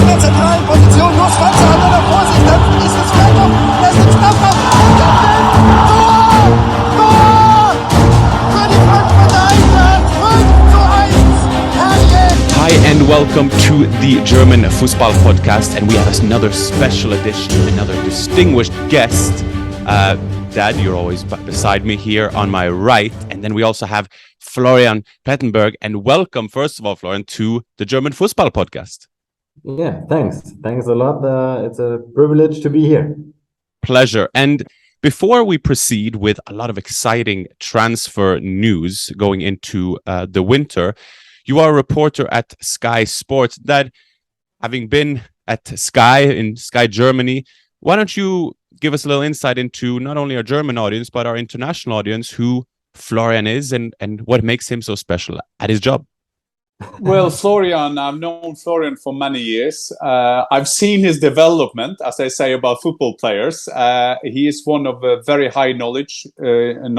der zentralen Position, muss Schwarzer an Vorsicht, dann ist es Freiburg, das ist knapp noch. Tor! Tor! Für die Frankfurter Eintracht, 5:1, herrlich! Hi and welcome to the German Fußball Podcast, and we have another special edition, another distinguished guest. Dad, you're always beside me here on my right, and then we also have Florian Plettenberg. And welcome, first of all, Florian, to the German Fußball Podcast. Yeah, thanks a lot. It's a privilege to be here. Pleasure. And before we proceed with a lot of exciting transfer news going into the winter, you are a reporter at Sky Sports. That, having been at Sky in Sky Germany, why don't you give us a little insight into not only our German audience, but our international audience, who Florian is and what makes him so special at his job? Well, Florian, I've known Florian for many years. I've seen his development, as I say about football players. He is one of very high knowledge, and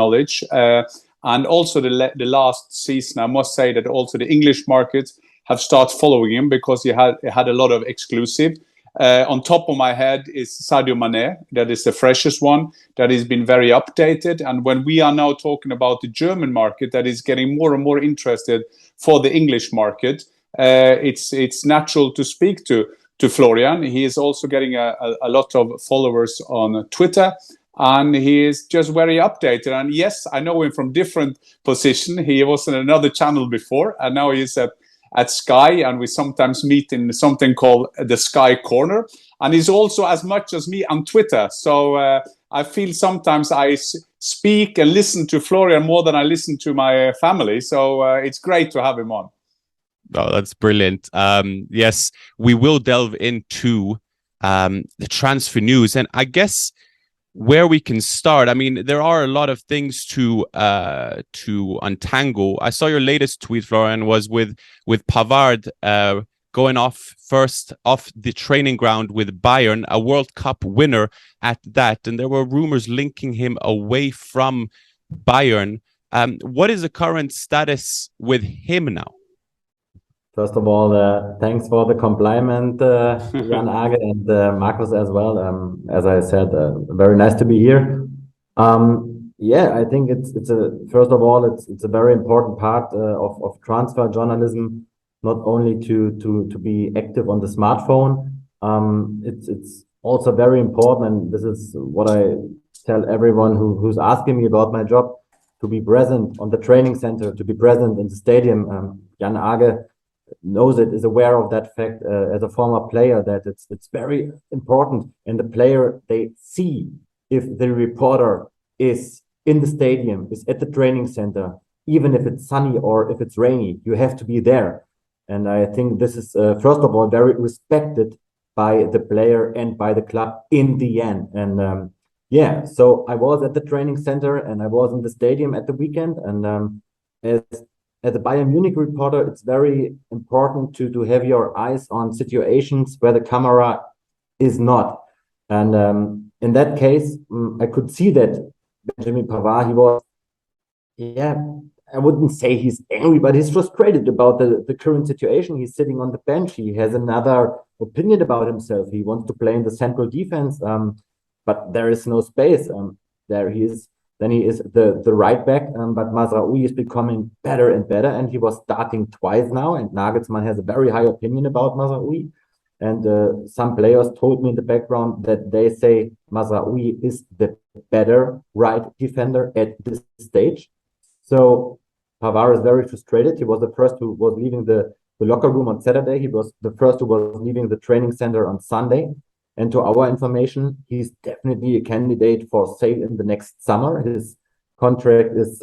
also the last season, I must say that also the English market have started following him because he had a lot of exclusive. On top of my head is Sadio Mane. That is the freshest one that has been very updated. And when we are now talking about the German market that is getting more and more interested for the English market, it's natural to speak to Florian. He is also getting a lot of followers on Twitter, and he is just very updated. And yes, I know him from different position. He was in another channel before, and now he's at Sky, and we sometimes meet in something called the Sky Corner. And he's also as much as me on Twitter. So I feel sometimes I speak and listen to Florian more than I listen to my family. So it's great to have him on. Oh, that's brilliant. Yes, we will delve into the transfer news. And I guess where we can start, I mean, there are a lot of things to untangle. I saw your latest tweet, Florian, was with Pavard going off the training ground with Bayern, a World Cup winner at that, and there were rumors linking him away from Bayern. What is the current status with him now? First of all, thanks for the compliment, Jan Age and Markus as well. As I said, very nice to be here. Yeah, I think it's a very important part of transfer journalism, not only to be active on the smartphone. It's also very important, and this is what I tell everyone who's asking me about my job, to be present on the training center, to be present in the stadium. Jan Age knows it, is aware of that fact as a former player, that it's very important. And the player, they see if the reporter is in the stadium, is at the training center, even if it's sunny or if it's rainy, you have to be there. And I think this is, first of all, very respected by the player and by the club in the end. And yeah, so I was at the training center and I was in the stadium at the weekend. And as a Bayern Munich reporter, it's very important to have your eyes on situations where the camera is not. And in that case, I could see that Benjamin Pavard, he was, I wouldn't say he's angry, but he's frustrated about the current situation. He's sitting on the bench. He has another opinion about himself. He wants to play in the central defense, but there is no space. There he is. Then he is the right back, but Mazraoui is becoming better and better, and he was starting twice now, and Nagelsmann has a very high opinion about Mazraoui. And some players told me in the background that they say Mazraoui is the better right defender at this stage. So Pavard is very frustrated. He was the first who was leaving the locker room on Saturday. He was the first who was leaving the training center on Sunday. And to our information, he's definitely a candidate for sale in the next summer. His contract is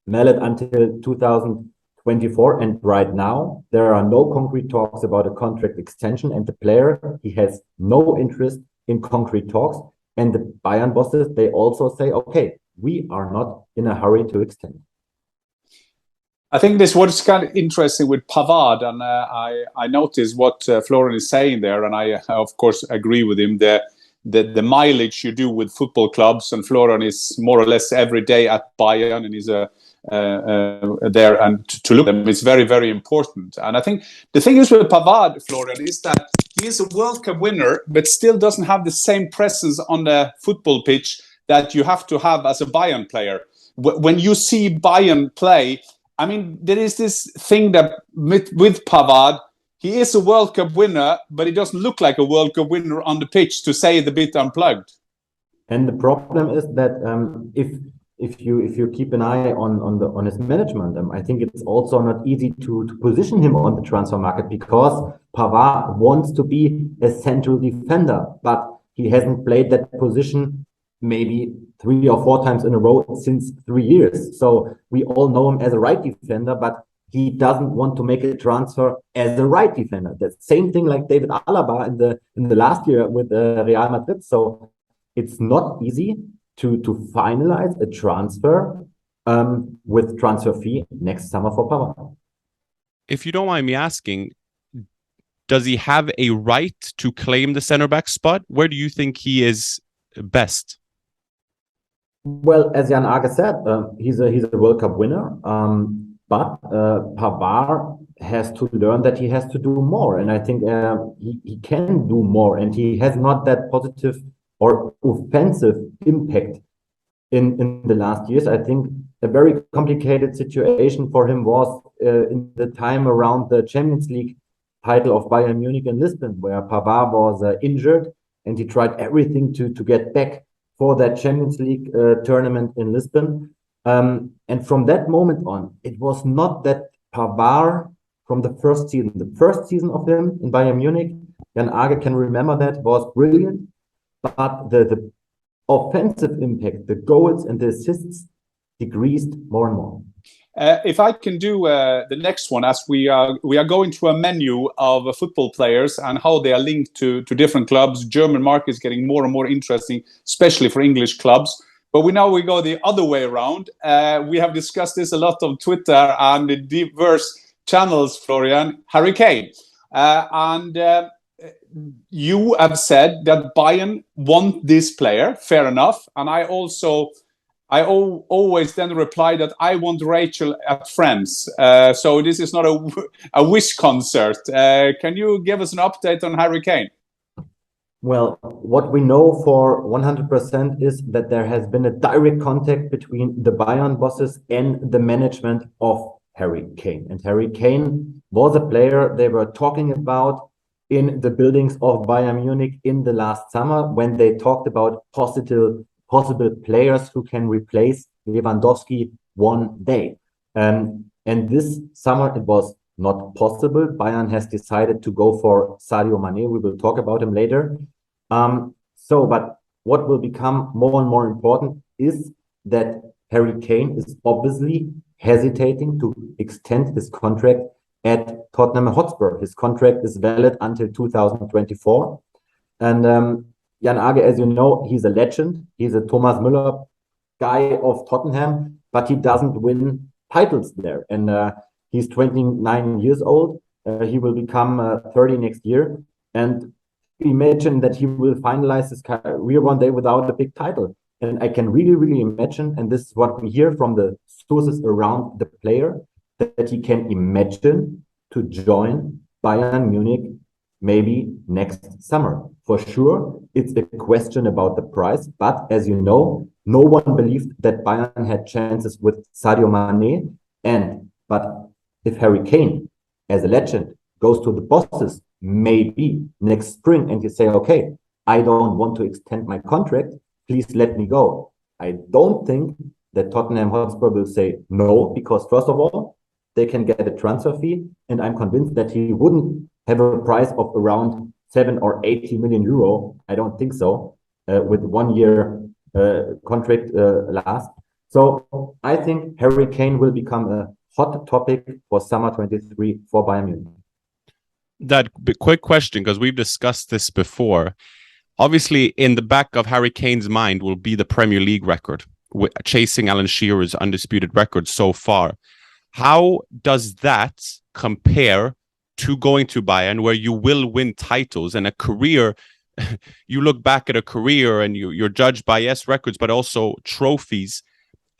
valid until 2024. And right now, there are no concrete talks about a contract extension. And the player, he has no interest in concrete talks. And the Bayern bosses, they also say, okay, we are not in a hurry to extend. I think this what's kind of interesting with Pavard, and I noticed what Florian is saying there, and I of course agree with him. The mileage you do with football clubs, and Florian is more or less every day at Bayern, and he's a there and to look at them is very, very important. And I think the thing is with Pavard, Florian, is that he is a World Cup winner, but still doesn't have the same presence on the football pitch that you have to have as a Bayern player. When you see Bayern play, I mean, there is this thing that with Pavard, he is a World Cup winner, but he doesn't look like a World Cup winner on the pitch, to say it a bit unplugged. And the problem is that if you keep an eye on his management, I think it's also not easy to position him on the transfer market, because Pavard wants to be a central defender, but he hasn't played that position maybe 3 or 4 times in a row since 3 years. So we all know him as a right defender, but he doesn't want to make a transfer as a right defender. The same thing like David Alaba in the last year with Real Madrid. So it's not easy to finalize a transfer with transfer fee next summer for Pavard. If you don't mind me asking, does he have a right to claim the center back spot? Where do you think he is best? Well, as Jan Age said, he's a World Cup winner, but Pavard has to learn that he has to do more, and I think he can do more, and he has not that positive or offensive impact in the last years. I think a very complicated situation for him was in the time around the Champions League title of Bayern Munich and Lisbon, where Pavard was injured, and he tried everything to get back for that Champions League tournament in Lisbon. And from that moment on, it was not that Pavard from the first season of him in Bayern Munich, Jan Age can remember that, was brilliant, but the offensive impact, the goals and the assists decreased more and more. If I can do the next one, as we are going through a menu of football players and how they are linked to different clubs. German market is getting more and more interesting, especially for English clubs. But we go the other way around. We have discussed this a lot on Twitter and the diverse channels, Florian. Harry Kane. You have said that Bayern want this player, fair enough. And I always then reply that I want Rachel at Friends. So this is not a wish concert. Can you give us an update on Harry Kane? Well, what we know for 100% is that there has been a direct contact between the Bayern bosses and the management of Harry Kane. And Harry Kane was a player they were talking about in the buildings of Bayern Munich in the last summer, when they talked about possible players who can replace Lewandowski one day. And this summer it was not possible. Bayern has decided to go for Sadio Mane. We will talk about him later. But what will become more and more important is that Harry Kane is obviously hesitating to extend his contract at Tottenham Hotspur. His contract is valid until 2024. And Jan Age, as you know, he's a legend. He's a Thomas Müller guy of Tottenham, but he doesn't win titles there. And he's 29 years old. He will become 30 next year. And imagine that he will finalize his career one day without a big title. And I can really, really imagine, and this is what we hear from the sources around the player, that he can imagine to join Bayern Munich maybe next summer. For sure, it's a question about the price. But as you know, no one believed that Bayern had chances with Sadio Mane. But if Harry Kane, as a legend, goes to the bosses maybe next spring and you say, okay, I don't want to extend my contract, please let me go. I don't think that Tottenham Hotspur will say no, because first of all, they can get a transfer fee, and I'm convinced that he wouldn't have a price of around 7 or 80 million euro. I don't think so, with 1 year contract last. So I think Harry Kane will become a hot topic for summer 23 for Bayern Munich. That quick question, because we've discussed this before. Obviously, in the back of Harry Kane's mind will be the Premier League record, chasing Alan Shearer's undisputed record so far. How does that compare to going to Bayern, where you will win titles and a career? You look back at a career and you're judged by records, but also trophies.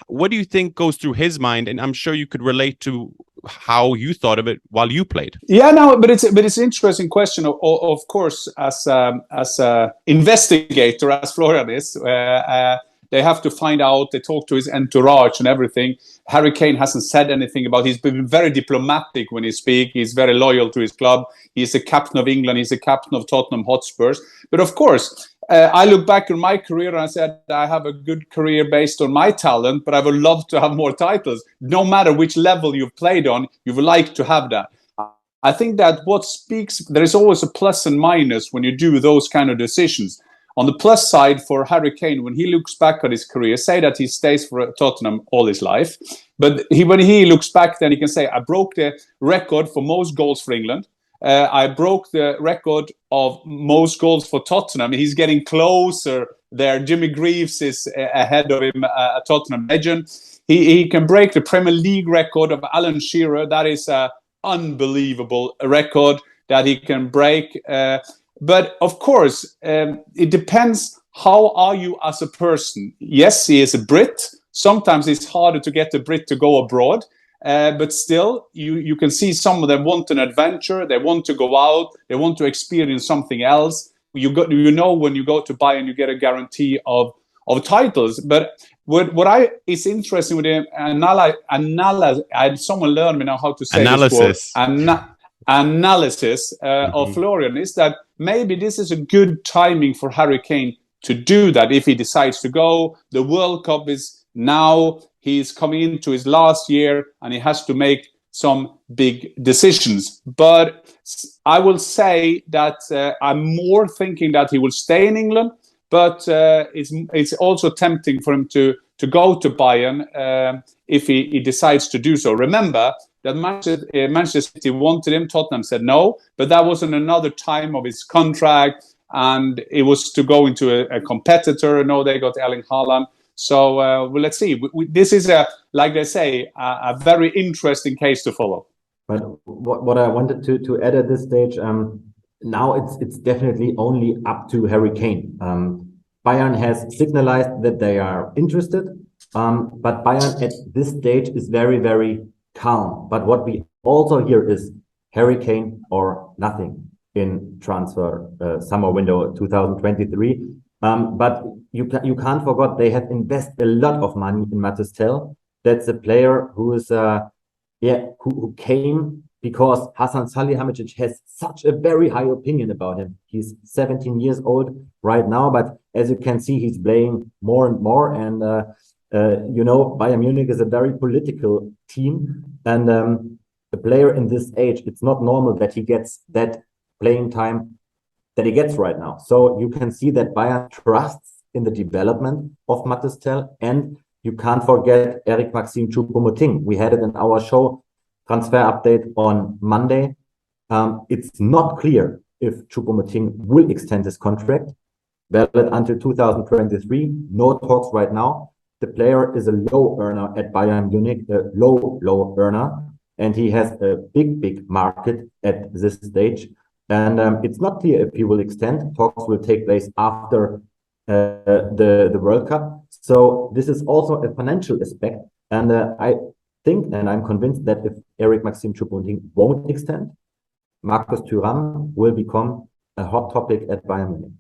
What do you think goes through his mind? And I'm sure you could relate to how you thought of it while you played. Yeah, no, but it's an interesting question. Of course, as a investigator, as Florian is, they have to find out. They talk to his entourage and everything. Harry Kane hasn't said anything about. He's been very diplomatic when he speaks. He's very loyal to his club. He's the captain of England. He's the captain of Tottenham Hotspurs. But of course, I look back on my career and I said I have a good career based on my talent, but I would love to have more titles. No matter which level you've played on, you would like to have that. I think that what speaks, there is always a plus and minus when you do those kind of decisions. On the plus side for Harry Kane, when he looks back at his career, say that he stays for Tottenham all his life, but when he looks back, then he can say, I broke the record for most goals for England. I broke the record of most goals for Tottenham. He's getting closer there. Jimmy Greaves is ahead of him, a Tottenham legend. He can break the Premier League record of Alan Shearer. That is an unbelievable record that he can break. But of course, it depends. How are you as a person? Yes, he is a Brit. Sometimes it's harder to get a Brit to go abroad. But still, you can see some of them want an adventure. They want to go out. They want to experience something else. When you go to Bayern, you get a guarantee of titles. But what is interesting with him, someone learned me now how to say analysis. Analysis of Florian is that maybe this is a good timing for Harry Kane to do that if he decides to go. The World Cup is now. He's coming into his last year and he has to make some big decisions. But I will say that I'm more thinking that he will stay in England, but it's also tempting for him to go to Bayern if he decides to do so. Remember that Manchester City wanted him, Tottenham said no, but that was in another time of his contract and it was to go into a competitor. No, they got Erling Haaland. So let's see. This is like they say, a very interesting case to follow. But what I wanted to add at this stage, now it's definitely only up to Harry Kane. Bayern has signalized that they are interested, but Bayern at this stage is very, very calm. But what we also hear is Harry Kane or nothing in transfer summer window 2023. But you can't forget they have invested a lot of money in Mathys Tel. That's a player who is who came because Hasan Salihamidzic has such a very high opinion about him. He's 17 years old right now, but as you can see, he's playing more and more. And Bayern Munich is a very political team, and a player in this age, it's not normal that he gets that playing time that he gets right now. So you can see that Bayern trusts in the development of Mathys Tel, and you can't forget Eric Maxim Choupo-Moting. We had it in our show transfer update on Monday. It's not clear if Choupo-Moting will extend his contract valid until 2023. No talks right now. The player is a low earner at Bayern Munich, a low earner, and he has a big market at this stage. And it's not clear if he will extend. Talks will take place after the World Cup. So this is also a financial aspect. And I think, and I'm convinced that if Eric Maxim Choupo-Moting won't extend, Marcus Thuram will become a hot topic at Bayern Munich.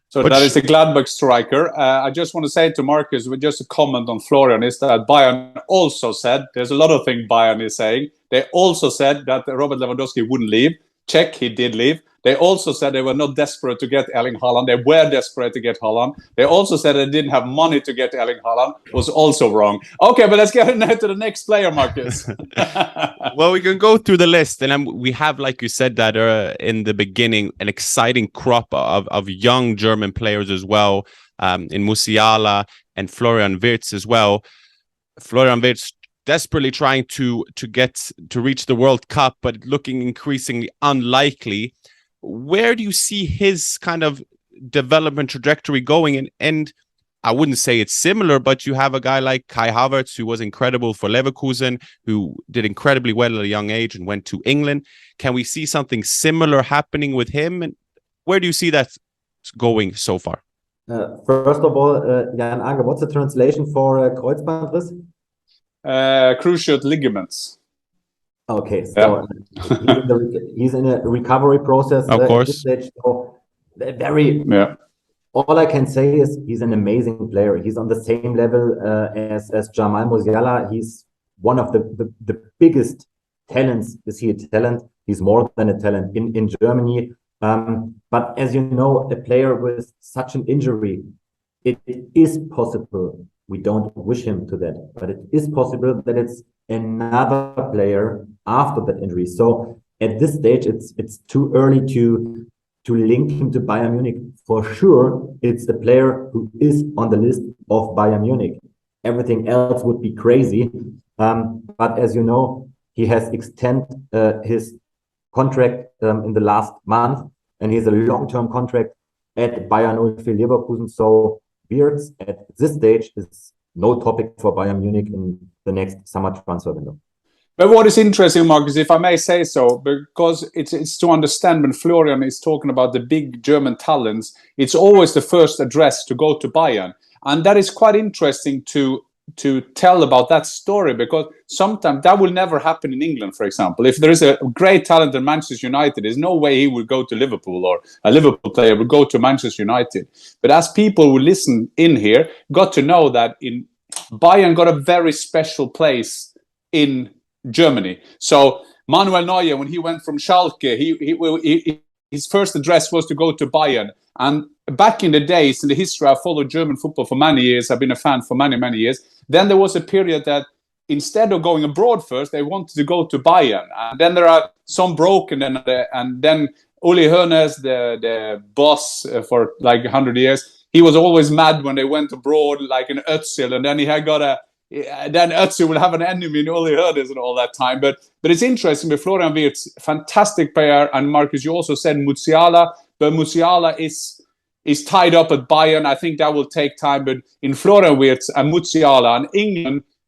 So that is the Gladbach striker. I just want to say to Marcus, with just a comment on Florian, is that Bayern also said, there's a lot of things Bayern is saying. They also said that Robert Lewandowski wouldn't leave. Check, he did leave. They also said they were not desperate to get Erling Haaland. They were desperate to get Haaland. They also said they didn't have money to get Erling Haaland. Was also wrong. Okay, but let's get now to the next player, Marcus. Well, we can go through the list. And we have, like you said, that in the beginning, an exciting crop of young German players as well, in Musiala and Florian Wirtz as well. Florian Wirtz desperately trying to reach the World Cup, but looking increasingly unlikely. Where do you see his kind of development trajectory going? And I wouldn't say it's similar, but you have a guy like Kai Havertz, who was incredible for Leverkusen, who did incredibly well at a young age and went to England. Can we see something similar happening with him? And where do you see that going so far? First of all, Jan Age, what's the translation for Kreuzbandriss? Cruciate ligaments. Okay, so he's in a recovery process Of at course. this stage. So very. Yeah. All I can say is he's an amazing player. He's on the same level as Jamal Musiala. He's one of the biggest talents. Is he a talent? He's more than a talent in Germany. But as you know, a player with such an injury, it is possible. We don't wish him to that, but it is possible that it's another player after that injury. So at this stage, it's too early to link him to Bayern Munich. For sure, it's a player who is on the list of Bayern Munich. Everything else would be crazy. But as you know, he has extended his contract in the last month, and he has a long-term contract at Bayern 04 Leverkusen. So Wirtz at this stage is no topic for Bayern Munich in the next summer transfer window. But what is interesting, Marcus, if I may say so, because it's to understand when Florian is talking about the big German talents, it's always the first address to go to Bayern. And that is quite interesting to tell about that story, because sometimes that will never happen in England, for example. If there is a great talent in Manchester United, there's no way he would go to Liverpool, or a Liverpool player would go to Manchester United. But as people who listen in here got to know that Bayern got a very special place in Germany. So Manuel Neuer, when he went from Schalke, his first address was to go to Bayern. And back in the days, in the history, I followed German football for many years. I've been a fan for many, many years. Then there was a period that instead of going abroad first, they wanted to go to Bayern. And then there are some broken, and then Uli Hoeneß, the boss for like 100 years, he was always mad when they went abroad, like in Özil, and then he had got then Özil will have an enemy in Uli Hoeneß and all that time. But it's interesting with Florian Wirtz, fantastic player. And Marcus, you also said Musiala, but Musiala is tied up at Bayern. I think that will take time. But in Florian Wirtz and Musiala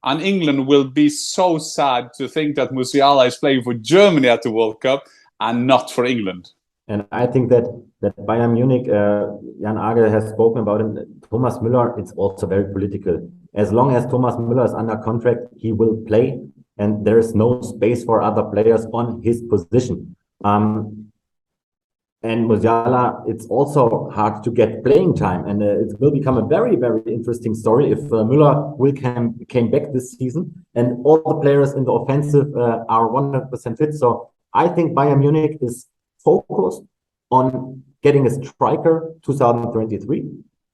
and England will be so sad to think that Musiala is playing for Germany at the World Cup and not for England. And I think that Bayern Munich, Jan Age has spoken about him. Thomas Müller, it's also very political. As long as Thomas Müller is under contract, he will play, and there is no space for other players on his position. And Musiala, it's also hard to get playing time, and it will become a very, very interesting story if Müller will came back this season, and all the players in the offensive are 100% fit. So I think Bayern Munich is focused on getting a striker 2023.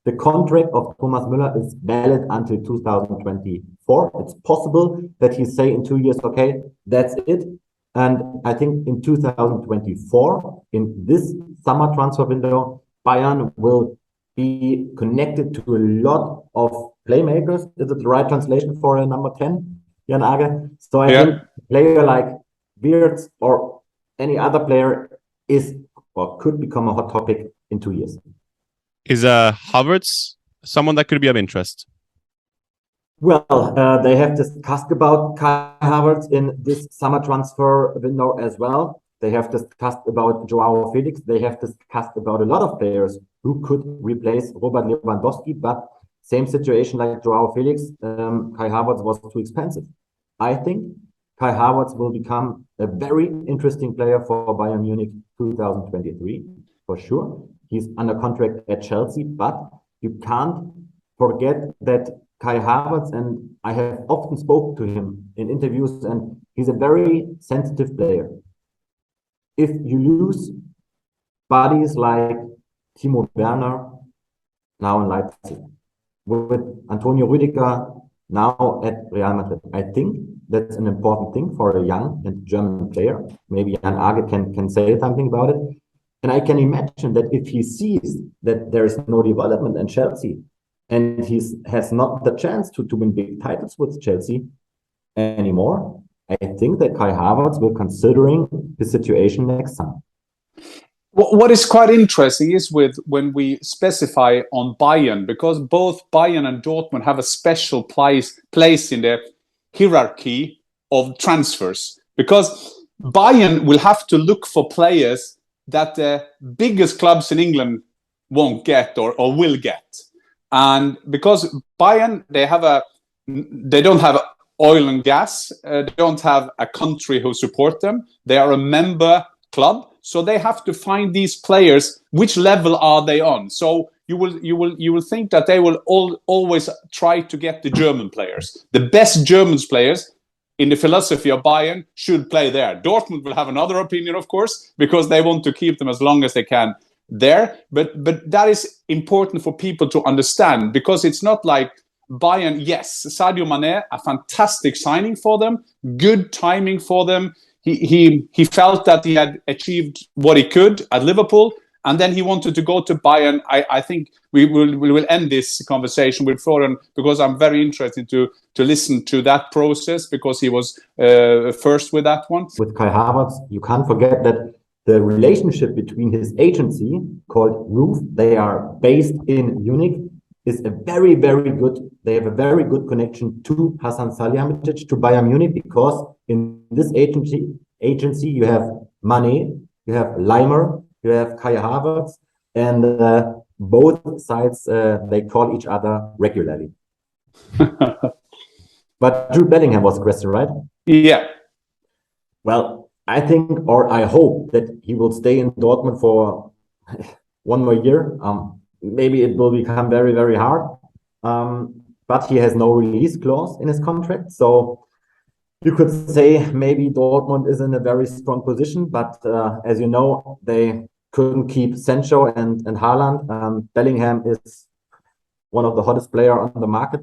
The contract of Thomas Müller is valid until 2024. It's possible that he say in 2 years, okay, that's it. And I think in 2024, in this summer transfer window, Bayern will be connected to a lot of playmakers. Is it the right translation for a number 10, Jan Age? So I think a player like Wirtz or any other player is or could become a hot topic in 2 years. Is Havertz someone that could be of interest? Well, they have discussed about Kai Havertz in this summer transfer window as well. They have discussed about Joao Felix. They have discussed about a lot of players who could replace Robert Lewandowski, but same situation like Joao Felix, Kai Havertz was too expensive. I think Kai Havertz will become a very interesting player for Bayern Munich 2023, for sure. He's under contract at Chelsea, but you can't forget that Kai Havertz, and I have often spoken to him in interviews, and he's a very sensitive player. If you lose bodies like Timo Werner, now in Leipzig, with Antonio Rüdiger, now at Real Madrid, I think that's an important thing for a young and German player. Maybe Jan Age can say something about it. And I can imagine that if he sees that there is no development in Chelsea, and he has not the chance to win big titles with Chelsea anymore, I think that Kai Havertz will considering his situation next summer. What is quite interesting is when we specify on Bayern, because both Bayern and Dortmund have a special place in the hierarchy of transfers. Because Bayern will have to look for players that the biggest clubs in England won't get or will get. And because Bayern, they don't have oil and gas, they don't have a country who support them. They are a member club, so they have to find these players. Which level are they on? So you will think that they will always try to get the German players, the best German players. In the philosophy of Bayern, should play there. Dortmund will have another opinion, of course, because they want to keep them as long as they can there. But that is important for people to understand, because it's not like Bayern. Yes, Sadio Mane, a fantastic signing for them, good timing for them. He felt that he had achieved what he could at Liverpool, and then he wanted to go to Bayern. I think we will end this conversation with Florian, because I'm very interested to listen to that process, because he was first with that one. With Kai Havertz, you can't forget that the relationship between his agency, called Roof, they are based in Munich, is a very, very good. They have a very good connection to Hasan Salihamidzic, to Bayern Munich, because in this agency you have Mane, you have Leimer, you have Kai Havertz, and both sides, they call each other regularly. But Jude Bellingham was the question, right? Yeah. Well, I think, or I hope, that he will stay in Dortmund for one more year. Maybe it will become very, very hard. But he has no release clause in his contract. So you could say maybe Dortmund is in a very strong position. But as you know, they couldn't keep Sancho and Haaland. Bellingham is one of the hottest players on the market.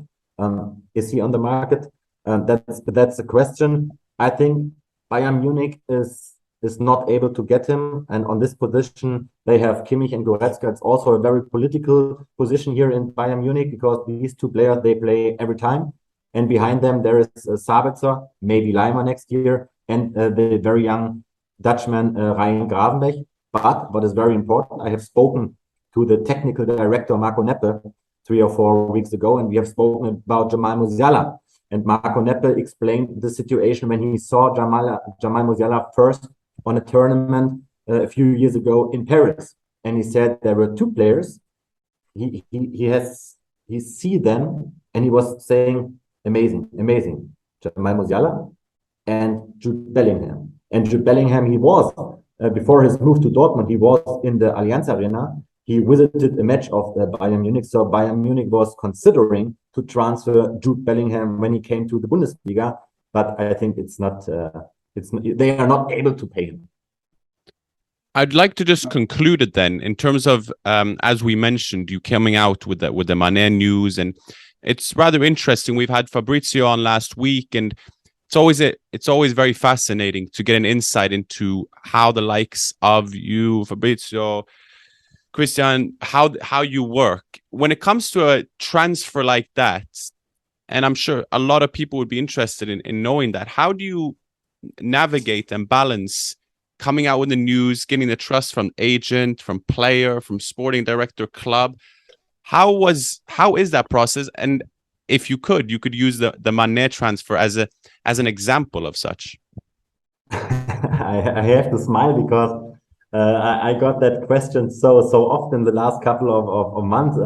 Is he on the market? That's the question. I think Bayern Munich is not able to get him, and on this position they have Kimmich and Goretzka. It's also a very political position here in Bayern Munich, because these two players, they play every time, and behind them there is Sabitzer, maybe Leimer next year, and the very young Dutchman Ryan Gravenberch. But what is very important, I have spoken to the technical director Marco Neppe 3 or 4 weeks ago, and we have spoken about Jamal Musiala. And Marco Neppe explained the situation when he saw Jamal Musiala first on a tournament a few years ago in Paris. And he said there were two players. He see them, and he was saying, amazing, amazing. Jamal Musiala and Jude Bellingham. And Jude Bellingham, he was, before his move to Dortmund, he was in the Allianz Arena. He visited a match of Bayern Munich. So Bayern Munich was considering to transfer Jude Bellingham when he came to the Bundesliga. But I think it's not, they are not able to pay him. I'd like to just conclude it then, in terms of, as we mentioned, you coming out with the Mane news, and it's rather interesting. We've had Fabrizio on last week, and it's always very fascinating to get an insight into how the likes of you, Fabrizio, Christian, how you work when it comes to a transfer like that. And I'm sure a lot of people would be interested in knowing that. How do you navigate and balance coming out with the news, getting the trust from agent, from player, from sporting director, club? How is that process? And if you could use the Mane transfer as an example of such. I have to smile, because I got that question so often the last couple of months.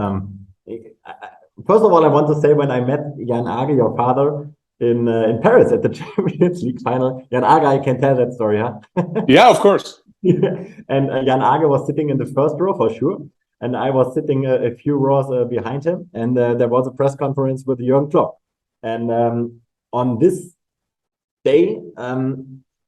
First of all, I want to say, when I met Jan Age, your father, in Paris at the Champions League final, Jan Age, I can tell that story, huh? Yeah, of course. And Jan Age was sitting in the first row for sure, and I was sitting a few rows behind him, and there was a press conference with Jürgen Klopp. And on this day,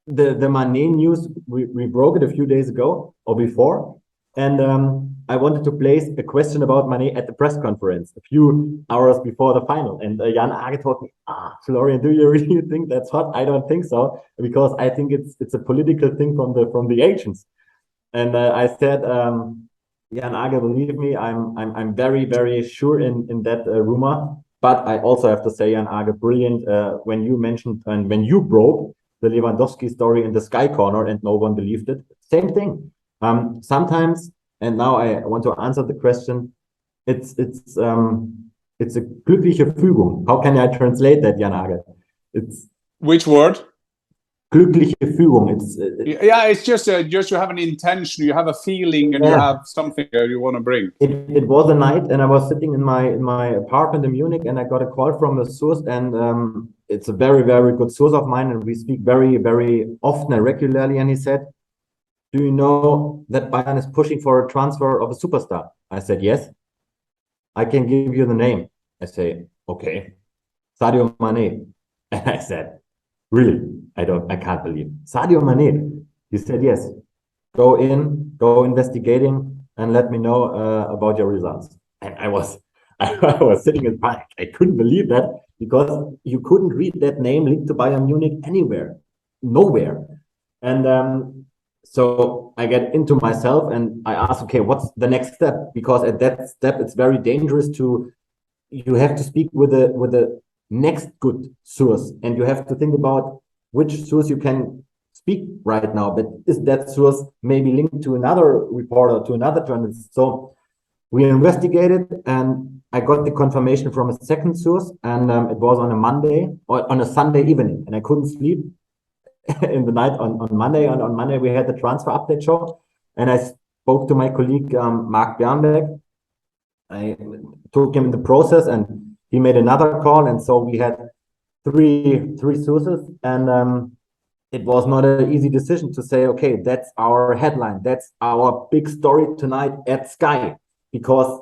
the Mane news, we broke it a few days ago or before, and I wanted to place a question about Mane at the press conference a few hours before the final, and Jan Age told me, Florian, do you really think that's hot? I don't think so, because I think it's a political thing from the agents. And I said, Jan Age, believe me, I'm very, very sure in that rumor. But I also have to say, Jan Age, brilliant when you mentioned and when you broke the Lewandowski story in the Sky Corner and no one believed it. Same thing. Sometimes, and now I want to answer the question, it's a glückliche Fügung. How can I translate that, Jan Age? It's which word? glückliche Fügung. It's yeah, it's just you have an intention, you have a feeling, and you have something you want to bring. It was a night, and I was sitting in my apartment in Munich, and I got a call from a source, and it's a very, very good source of mine, and we speak very, very often and regularly. And he said, "Do you know that Bayern is pushing for a transfer of a superstar?" I said, "Yes." "I can give you the name." I say, "Okay, Sadio Mane." And I said, "Really? I can't believe Sadio Mane." He said, "Yes. Go investigating, and let me know about your results." And I was sitting in panic. I couldn't believe that, because you couldn't read that name linked to Bayern Munich anywhere, nowhere. And so I get into myself and I ask, okay, what's the next step? Because at that step, it's very dangerous you have to speak with the next good source, and you have to think about which source you can speak right now, but is that source maybe linked to another reporter, to another journalist? So we investigated, and I got the confirmation from a second source, and it was on a Monday or on a Sunday evening, and I couldn't sleep in the night on Monday. And on Monday we had the transfer update show, and I spoke to my colleague Mark Bernberg. I took him in the process, and he made another call, and so we had three sources, and it was not an easy decision to say, okay, that's our headline, that's our big story tonight at Sky, because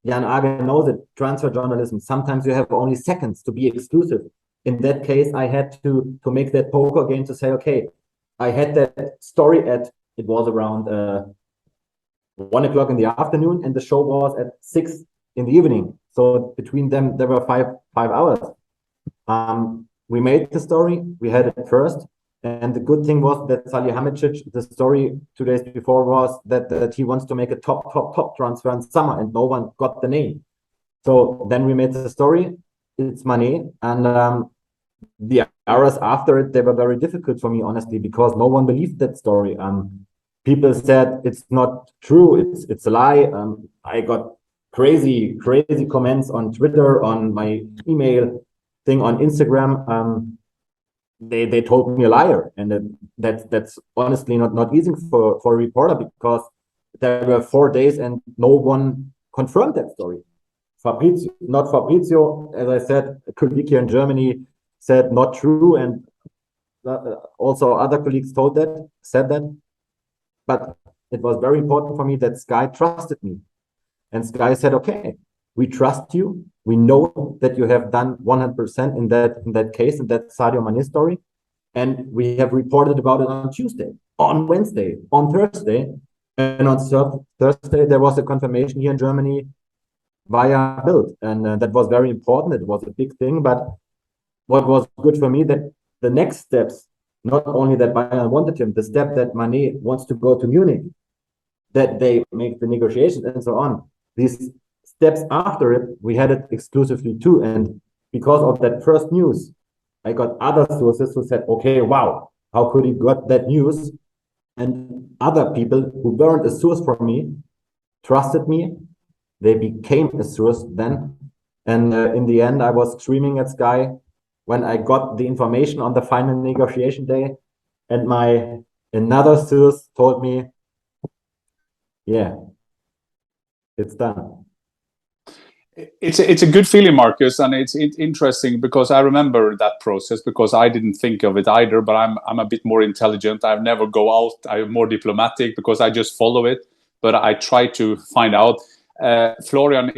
Jan Age knows it, transfer journalism, sometimes you have only seconds to be exclusive. In that case, I had to make that poker game to say, okay, I had that story it was around 1 o'clock in the afternoon, and the show was at 6 in the evening. So between them, there were five hours. We made the story, we had it first. And the good thing was that Salihamidzic, the story 2 days before was that he wants to make a top transfer in summer, and no one got the name. So then we made the story, it's Mane, and the hours after it, they were very difficult for me, honestly, because no one believed that story. People said it's not true, it's a lie. I got crazy comments on Twitter, on my email thing on Instagram. They told me a liar, and that's honestly not easy for a reporter, because there were 4 days and no one confirmed that story. Fabrizio, as I said, a colleague here in Germany said not true, and also other colleagues said that. But it was very important for me that Sky trusted me, and Sky said, okay, we trust you. We know that you have done 100% in that case, in that Sadio Mane story. And we have reported about it on Tuesday, on Wednesday, on Thursday. And on Thursday, there was a confirmation here in Germany via Bild. And that was very important. It was a big thing. But what was good for me, that the next steps, not only that Bayern wanted him, the step that Mane wants to go to Munich, that they make the negotiations and so on. These steps after it, we had it exclusively too. And because of that first news, I got other sources who said, okay, wow, how could he got that news? And other people who weren't a source for me trusted me. They became a source then. And in the end, I was screaming at Sky when I got the information on the final negotiation day. And another source told me, yeah, it's done. It's a good feeling, Marcus, and it's interesting because I remember that process, because I didn't think of it either. But I'm a bit more intelligent. I never go out. I'm more diplomatic because I just follow it. But I try to find out. Florian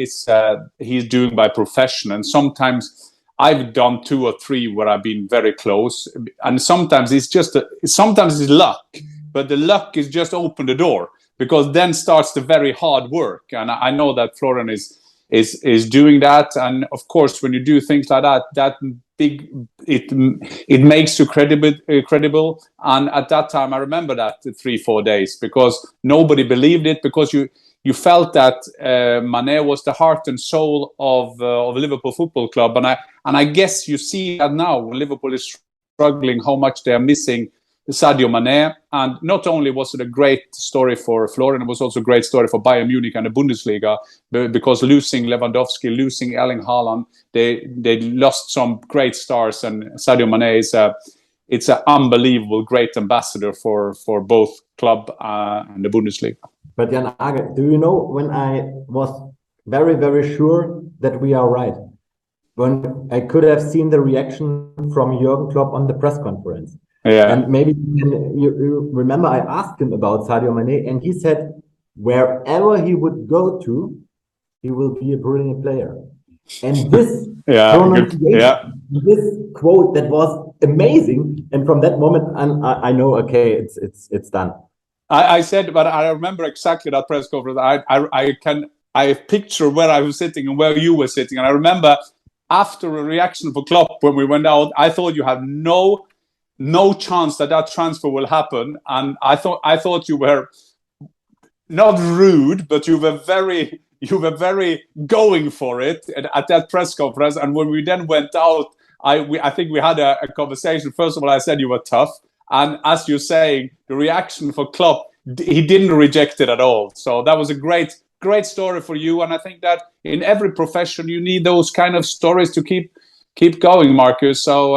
he's doing by profession, and sometimes I've done 2 or 3 where I've been very close, and sometimes it's luck, but the luck is just open the door, because then starts the very hard work, and I know that Florian is doing that. And of course, when you do things like that it makes you credible. And at that time, I remember that 3-4 days, because nobody believed it, because you felt that Mane was the heart and soul of Liverpool Football Club, and I guess you see that now when Liverpool is struggling, how much they are missing Sadio Mane. And not only was it a great story for Florian, it was also a great story for Bayern Munich and the Bundesliga, because losing Lewandowski, losing Erling Haaland, they lost some great stars, and Sadio Mane it's an unbelievable great ambassador for both club and the Bundesliga. But Jan Age, do you know when I was very, very sure that we are right? When I could have seen the reaction from Jurgen Klopp on the press conference. Yeah. And maybe you remember I asked him about Sadio Mane, and he said wherever he would go to, he will be a brilliant player. And this pronunciation, this quote, that was amazing. And from that moment, I know, okay, it's done. I said, but I remember exactly that press conference. I picture where I was sitting and where you were sitting, and I remember after a reaction for Klopp when we went out, I thought you had no chance that transfer will happen, and I thought you were not rude, but you were very going for it at that press conference. And when we then went out, I think we had a conversation. First of all, I said you were tough, and as you're saying, the reaction for Klopp, he didn't reject it at all. So that was a great story for you, and I think that in every profession you need those kind of stories to keep going, Marcus. So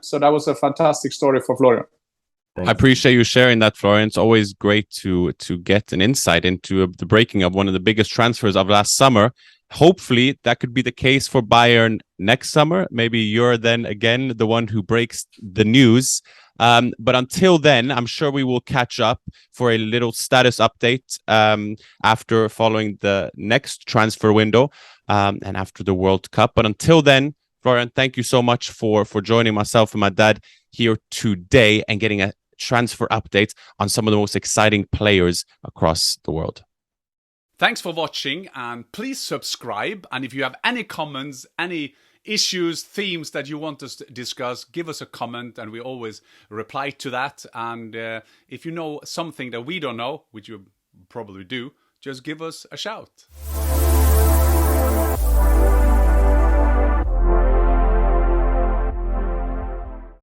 so that was a fantastic story for Florian. I appreciate you sharing that, Florian. It's always great to get an insight into the breaking of one of the biggest transfers of last summer. Hopefully that could be the case for Bayern next summer. Maybe you're then again the one who breaks the news. But until then, I'm sure we will catch up for a little status update after following the next transfer window and after the World Cup. But until then, Florian, thank you so much for joining myself and my dad here today and getting a transfer update on some of the most exciting players across the world. Thanks for watching, and please subscribe. And if you have any comments, any issues, themes that you want us to discuss, give us a comment and we always reply to that. And if you know something that we don't know, which you probably do, just give us a shout.